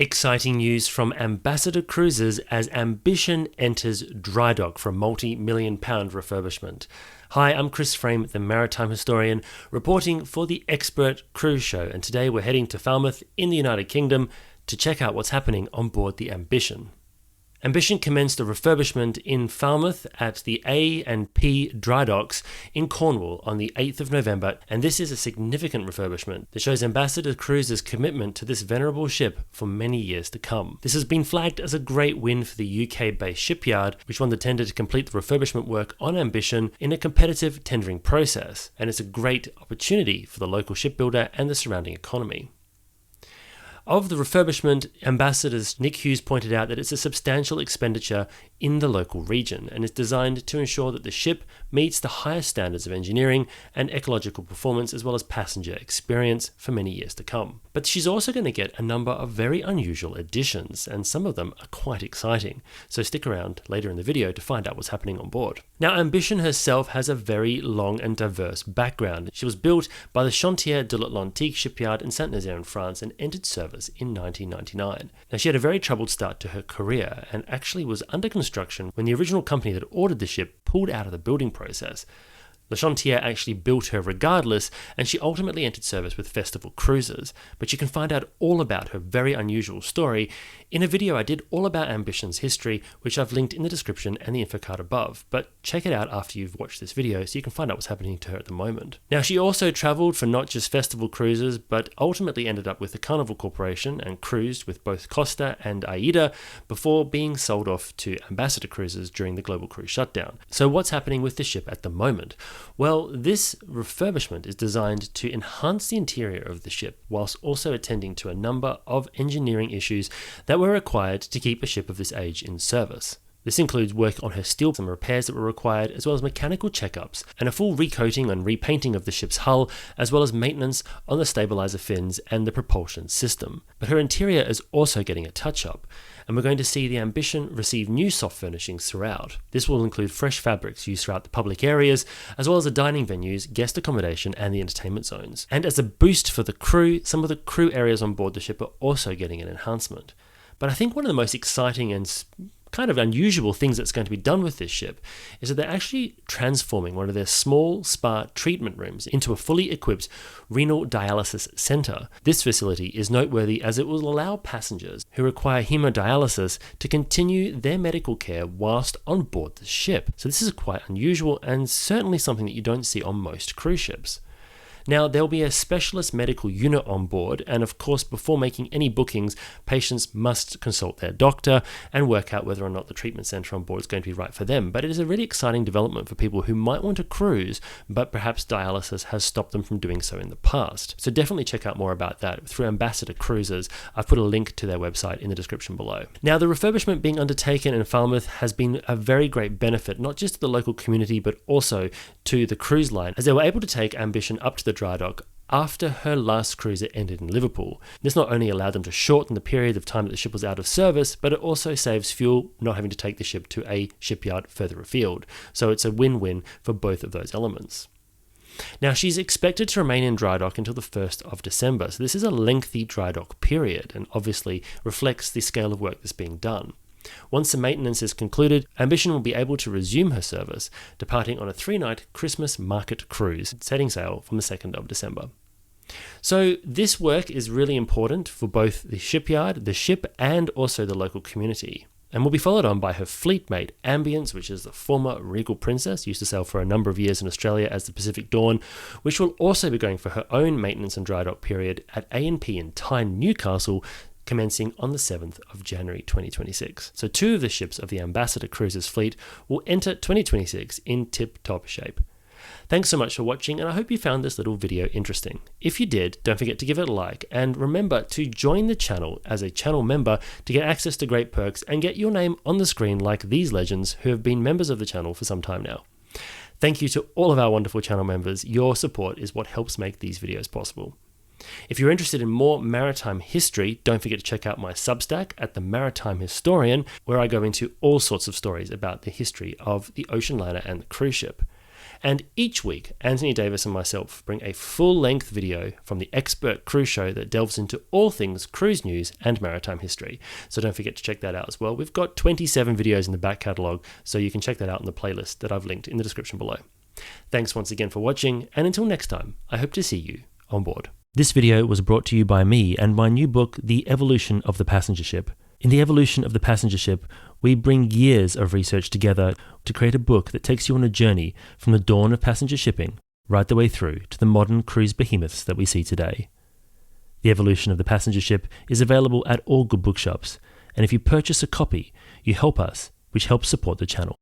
Exciting news from Ambassador Cruises as Ambition enters drydock for a multi-million-pound refurbishment. Hi, I'm Chris Frame, the Maritime historian, reporting for the Expert Cruise Show, and today we're heading to Falmouth in the United Kingdom to check out what's happening on board the Ambition. Ambition commenced a refurbishment in Falmouth at the A&P Drydocks in Cornwall on the 8th of November, and this is a significant refurbishment that shows Ambassador Cruises' commitment to this venerable ship for many years to come. This has been flagged as a great win for the UK-based shipyard, which won the tender to complete the refurbishment work on Ambition in a competitive tendering process, and it's a great opportunity for the local shipbuilder and the surrounding economy. Of the refurbishment, Ambassadors Nick Hughes pointed out that it's a substantial expenditure in the local region and is designed to ensure that the ship meets the highest standards of engineering and ecological performance as well as passenger experience for many years to come. But she's also going to get a number of very unusual additions, and some of them are quite exciting, so stick around later in the video to find out what's happening on board. Now, Ambition herself has a very long and diverse background. She was built by the Chantier de l'Atlantique shipyard in Saint-Nazaire in France and entered service in 1999. Now, she had a very troubled start to her career and actually was under construction when the original company that ordered the ship pulled out of the building process. Le Chantier actually built her regardless, and she ultimately entered service with Festival Cruises, but you can find out all about her very unusual story in a video I did all about Ambition's history, which I've linked in the description and the info card above, but check it out after you've watched this video so you can find out what's happening to her at the moment. Now, she also travelled for not just Festival Cruises, but ultimately ended up with the Carnival Corporation and cruised with both Costa and AIDA before being sold off to Ambassador Cruises during the global cruise shutdown. So what's happening with the ship at the moment? Well, this refurbishment is designed to enhance the interior of the ship whilst also attending to a number of engineering issues that were required to keep a ship of this age in service. This includes work on her steel, some repairs that were required, as well as mechanical checkups, and a full recoating and repainting of the ship's hull, as well as maintenance on the stabilizer fins and the propulsion system. But her interior is also getting a touch-up, and we're going to see the Ambition receive new soft furnishings throughout. This will include fresh fabrics used throughout the public areas, as well as the dining venues, guest accommodation, and the entertainment zones. And as a boost for the crew, some of the crew areas on board the ship are also getting an enhancement. But I think one of the most exciting and kind of unusual things that's going to be done with this ship is that they're actually transforming one of their small spa treatment rooms into a fully equipped renal dialysis center. This facility is noteworthy as it will allow passengers who require hemodialysis to continue their medical care whilst on board the ship. So this is quite unusual and certainly something that you don't see on most cruise ships. Now, there'll be a specialist medical unit on board, and of course, before making any bookings, patients must consult their doctor and work out whether or not the treatment centre on board is going to be right for them. But it is a really exciting development for people who might want to cruise, but perhaps dialysis has stopped them from doing so in the past. So definitely check out more about that through Ambassador Cruises. I've put a link to their website in the description below. Now, the refurbishment being undertaken in Falmouth has been a very great benefit, not just to the local community, but also to the cruise line, as they were able to take Ambition up to the drydock after her last cruise ended in Liverpool. This not only allowed them to shorten the period of time that the ship was out of service, but it also saves fuel, not having to take the ship to a shipyard further afield. So it's a win-win for both of those elements. Now, she's expected to remain in drydock until the 1st of December, so this is a lengthy drydock period and obviously reflects the scale of work that's being done. Once the maintenance is concluded, Ambition will be able to resume her service, departing on a 3-night Christmas market cruise, setting sail from the 2nd of December. So this work is really important for both the shipyard, the ship, and also the local community, and will be followed on by her fleetmate Ambience, which is the former Regal Princess, used to sail for a number of years in Australia as the Pacific Dawn, which will also be going for her own maintenance and drydock period at A&P in Tyne, Newcastle, commencing on the 7th of January 2026. So 2 of the ships of the Ambassador Cruises fleet will enter 2026 in tip-top shape. Thanks so much for watching, and I hope you found this little video interesting. If you did, don't forget to give it a like, and remember to join the channel as a channel member to get access to great perks and get your name on the screen like these legends who have been members of the channel for some time now. Thank you to all of our wonderful channel members. Your support is what helps make these videos possible. If you're interested in more maritime history, don't forget to check out my Substack at the Maritime Historian, where I go into all sorts of stories about the history of the ocean liner and the cruise ship. And each week, Anthony Davis and myself bring a full-length video from the expert cruise show that delves into all things cruise news and maritime history. So don't forget to check that out as well. We've got 27 videos in the back catalogue, so you can check that out in the playlist that I've linked in the description below. Thanks once again for watching, and until next time, I hope to see you on board. This video was brought to you by me and my new book, The Evolution of the Passenger Ship. In The Evolution of the Passenger Ship, we bring years of research together to create a book that takes you on a journey from the dawn of passenger shipping right the way through to the modern cruise behemoths that we see today. The Evolution of the Passenger Ship is available at all good bookshops, and if you purchase a copy, you help us, which helps support the channel.